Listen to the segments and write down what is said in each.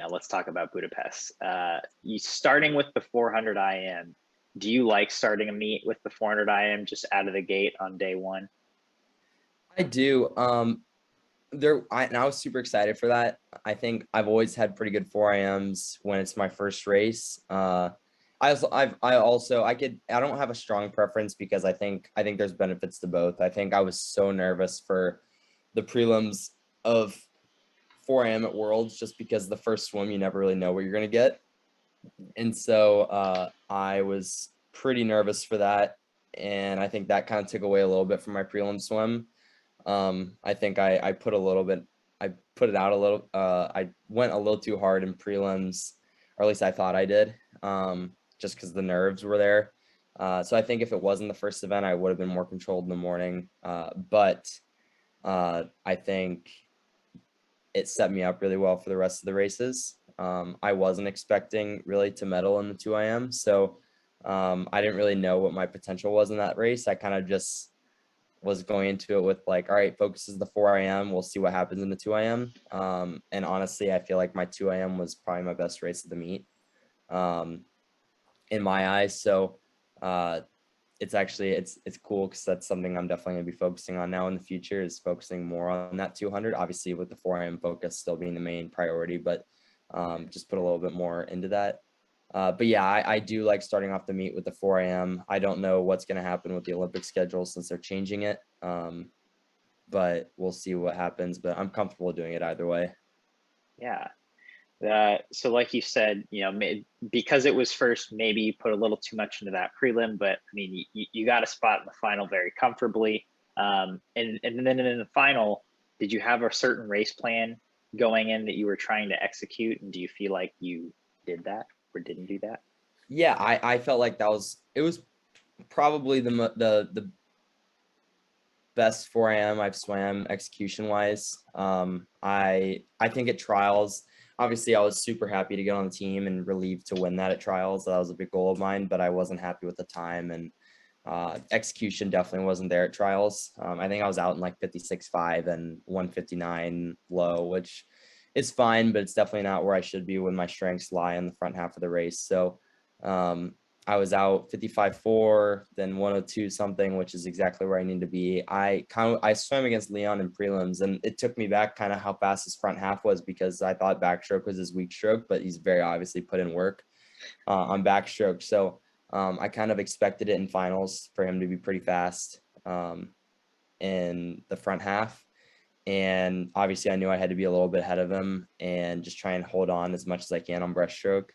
now let's talk about Budapest. You starting with the 400 IM. Do you like starting a meet with the 400 IM just out of the gate on day one? I do. And I was super excited for that. I think I've always had pretty good 4IMs when it's my first race. I don't have a strong preference because I think there's benefits to both. I think I was so nervous for the prelims of 4am at Worlds just because the first swim you never really know what you're gonna get, and so I was pretty nervous for that, and I think that kind of took away a little bit from my prelim swim. I think I put it out a little. I went a little too hard in prelims, or at least I thought I did, just because the nerves were there. So I think if it wasn't the first event, I would have been more controlled in the morning. But I think it set me up really well for the rest of the races. I wasn't expecting really to medal in the 2IM, so I didn't really know what my potential was in that race. I kind of just was going into it with like, all right, focus is the 4IM. We'll see what happens in the 2IM. And honestly, I feel like my 2IM was probably my best race of the meet, in my eyes. So it's cool because that's something I'm definitely gonna be focusing on now in the future, is focusing more on that 200, obviously with the 4IM focus still being the main priority, but just put a little bit more into that. But yeah, I do like starting off the meet with the 4IM. I don't know what's going to happen with the Olympic schedule since they're changing it. But we'll see what happens, but I'm comfortable doing it either way. Yeah. So like you said, because it was first, maybe you put a little too much into that prelim, but I mean, you got a spot in the final very comfortably. And then in the final, did you have a certain race plan going in that you were trying to execute? And do you feel like you did that or didn't do that? Yeah, I felt like it was probably the best 4am I've swam execution wise. I think at trials, obviously I was super happy to get on the team and relieved to win that at trials. That was a big goal of mine, but I wasn't happy with the time, and execution definitely wasn't there at trials. I think I was out in like 56.5 and 159 low, which is fine, but it's definitely not where I should be when my strengths lie in the front half of the race. So I was out 55.4, then 102 something, which is exactly where I need to be. I swam against Léon in prelims, and it took me back kind of how fast his front half was, because I thought backstroke was his weak stroke, but he's very obviously put in work on backstroke. So I kind of expected it in finals for him to be pretty fast in the front half. And obviously I knew I had to be a little bit ahead of him and just try and hold on as much as I can on breaststroke.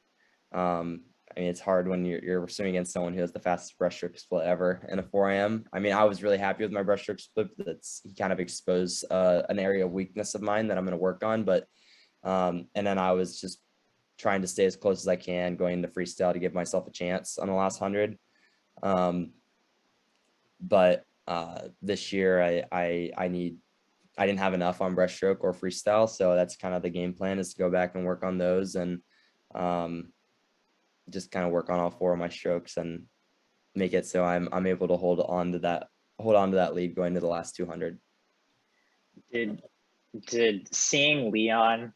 I mean, it's hard when you're swimming against someone who has the fastest breaststroke split ever in a 4am. I mean, I was really happy with my breaststroke split. He kind of exposed an area of weakness of mine that I'm going to work on. But and then I was just trying to stay as close as I can going into freestyle to give myself a chance on the last 100. But this year I didn't have enough on breaststroke or freestyle, so that's kind of the game plan, is to go back and work on those, and just kind of work on all 4 of my strokes and make it so I'm able to hold on to that lead going to the last 200. Did seeing Léon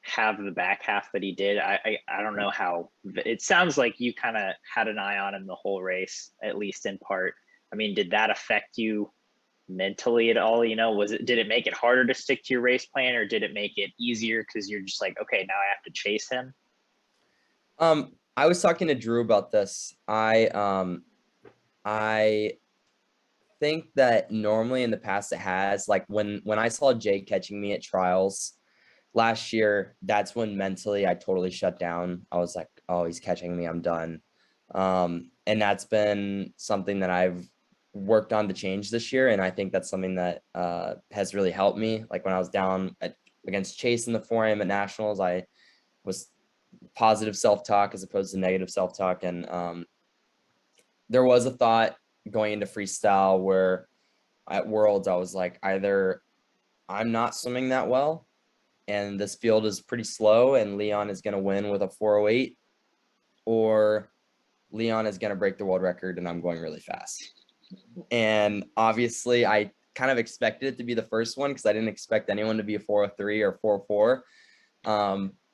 have the back half that he did, I don't know how, it sounds like you kind of had an eye on him the whole race, at least in part. I mean, did that affect you mentally at all? Did it make it harder to stick to your race plan, or did it make it easier because you're just like, okay, now I have to chase him? I was talking to Drew about this. I think that normally in the past it has, like when I saw Jay catching me at trials last year, that's when mentally I totally shut down. I was like, oh, he's catching me, I'm done. And that's been something that I've worked on to change this year, and I think that's something that has really helped me. Like when I was down against Chase in the 4am at nationals, I was positive self-talk as opposed to negative self-talk, and there was a thought going into freestyle where at Worlds I was like, either I'm not swimming that well and this field is pretty slow and Léon is going to win with a 408, or Léon is going to break the world record and I'm going really fast. And obviously I kind of expected it to be the first one because I didn't expect anyone to be a 403 or 44.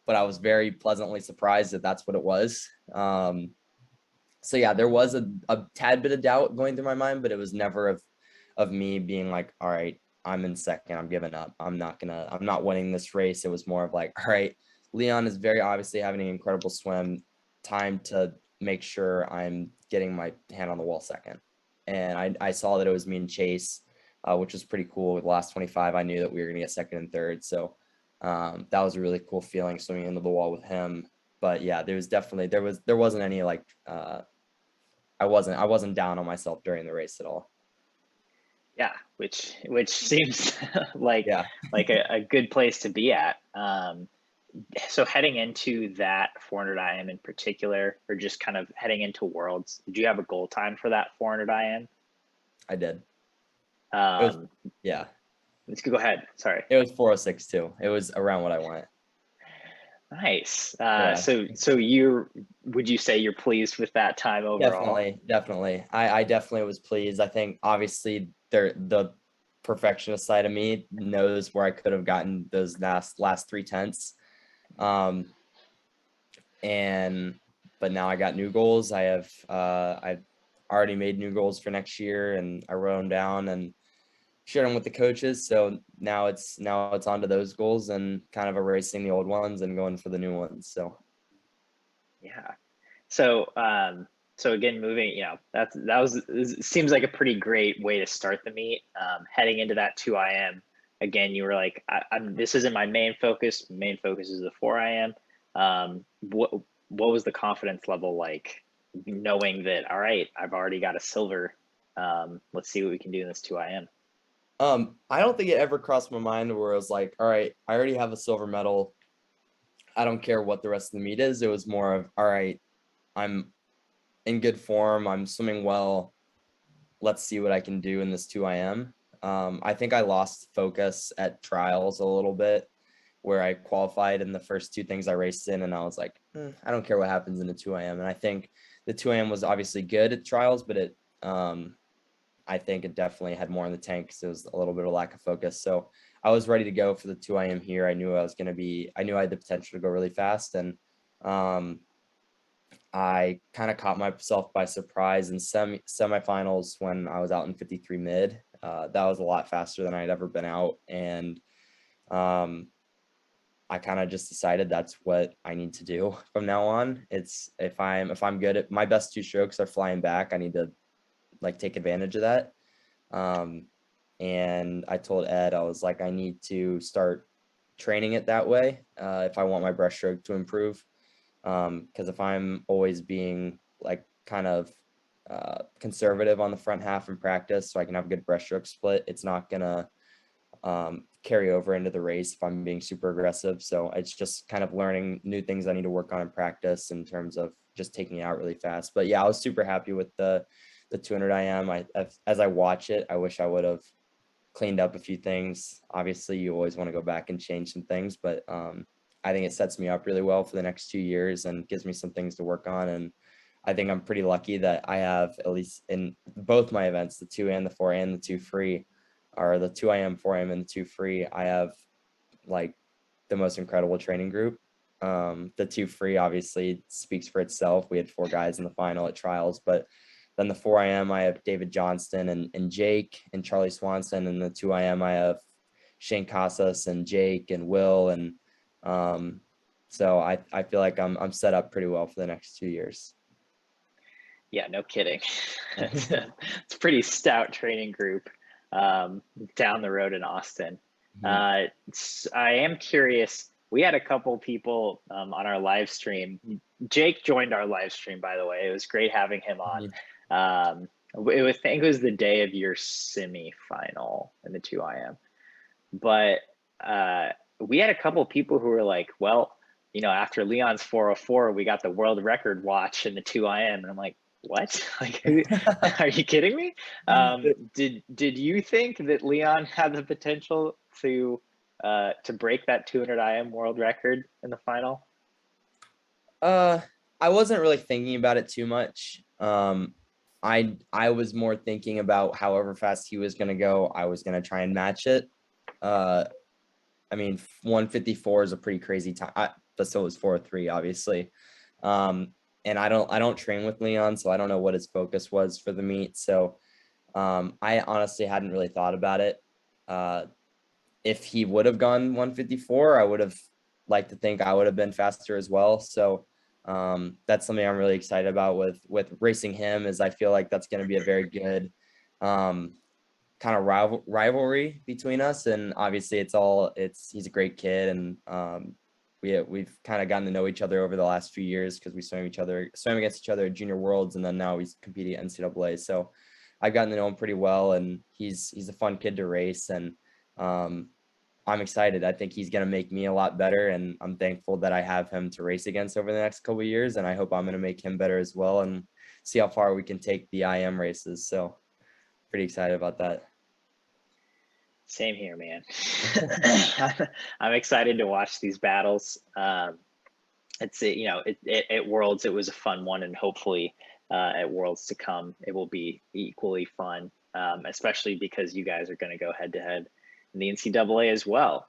but I was very pleasantly surprised that that's what it was. So yeah, there was a tad bit of doubt going through my mind, but it was never of me being like, all right, I'm in second, I'm giving up. I'm not winning this race. It was more of like, all right, Leon is very obviously having an incredible swim. Time to make sure I'm getting my hand on the wall second. And I saw that it was me and Chase, which was pretty cool. With the last 25, I knew that we were gonna get second and third. So that was a really cool feeling, swimming into the wall with him. But yeah, there wasn't any like I wasn't down on myself during the race at all. Yeah, which seems like Yeah. like a good place to be at. So heading into that 400 IM in particular, or just kind of heading into Worlds, did you have a goal time for that 400 IM? I did. Yeah. Let's go ahead. Sorry. It was 4:06 too. It was around what I wanted. Nice. Yeah. So would you say you're pleased with that time overall? Definitely. I definitely was pleased. I think obviously the perfectionist side of me knows where I could have gotten those last 3/10. But now I got new goals. I've already made new goals for next year, and I wrote them down and shared them with the coaches. So now it's on to those goals and kind of erasing the old ones and going for the new ones. So yeah. So so again, moving, seems like a pretty great way to start the meet. Heading into that 2 IM, again, you were like, this isn't my main focus. My main focus is the 4 IM. What was the confidence level like, knowing that, all right, I've already got a silver. Let's see what we can do in this 2 IM. I don't think it ever crossed my mind where it was like, all right, I already have a silver medal. I don't care what the rest of the meet is. It was more of, all right, I'm in good form. I'm swimming well. Let's see what I can do in this 2 IM. I think I lost focus at trials a little bit, where I qualified in the first 2 things I raced in, and I was like, I don't care what happens in the 2 IM. And I think the 2 IM was obviously good at trials, but I think it definitely had more in the tank because it was a little bit of lack of focus. So I was ready to go for the 2 IM here. I knew I had the potential to go really fast. And I kind of caught myself by surprise in semifinals when I was out in 53 mid. That was a lot faster than I'd ever been out. And I kind of just decided that's what I need to do from now on. It's if I'm good at my best 2 strokes are flying back, I need to like take advantage of that. And I told Ed, I was like, I need to start training it that way if I want my breaststroke to improve. Because if I'm always being like kind of conservative on the front half in practice so I can have a good breaststroke split, it's not gonna carry over into the race if I'm being super aggressive. So it's just kind of learning new things I need to work on in practice in terms of just taking it out really fast. But yeah, I was super happy with the 200 IM. As I watch it, I wish I would have cleaned up a few things. Obviously, you always want to go back and change some things, but I think it sets me up really well for the next 2 years and gives me some things to work on. And I think I'm pretty lucky that I have, at least in both my events, the 2 and the 4 and the 2 free, or the 2 IM, 4 IM, and the 2 free, I have like the most incredible training group. The 2 free obviously speaks for itself. We had 4 guys in the final at trials, but then the 4 IM, I have David Johnston and Jake and Charlie Swanson. And the 2 IM, I have Shane Casas and Jake and Will. And so I feel like I'm set up pretty well for the next 2 years. Yeah, no kidding. It's a pretty stout training group down the road in Austin. I am curious. We had a couple people on our live stream. Jake joined our live stream, by the way. It was great having him on. I think it was the day of your semi-final in the 2 IM. But we had a couple people who were like, well, after Leon's 404, we got the world record watch in the 2 IM. And I'm like, what? Like, are you kidding me? Did you think that Leon had the potential to break that 200 IM world record in the final? I wasn't really thinking about it too much. I was more thinking about however fast he was going to go, I was going to try and match it. I mean, 154 is a pretty crazy time. but still was 4.3, obviously. And I don't train with Leon, so I don't know what his focus was for the meet. So I honestly hadn't really thought about it. If he would have gone 154, I would have liked to think I would have been faster as well. So that's something I'm really excited about with racing him, is I feel like that's going to be a very good kind of rivalry between us. And obviously he's a great kid, and we've kind of gotten to know each other over the last few years, because we swam against each other at Junior Worlds, and then now he's competing at NCAA. So I've gotten to know him pretty well, and he's a fun kid to race, and I'm excited. I think he's going to make me a lot better, and I'm thankful that I have him to race against over the next couple of years, and I hope I'm going to make him better as well, and see how far we can take the IM races. So pretty excited about that. Same here, man. I'm excited to watch these battles. It's at Worlds it was a fun one, and hopefully at Worlds to come it will be equally fun, especially because you guys are going to go head to head in the NCAA as well.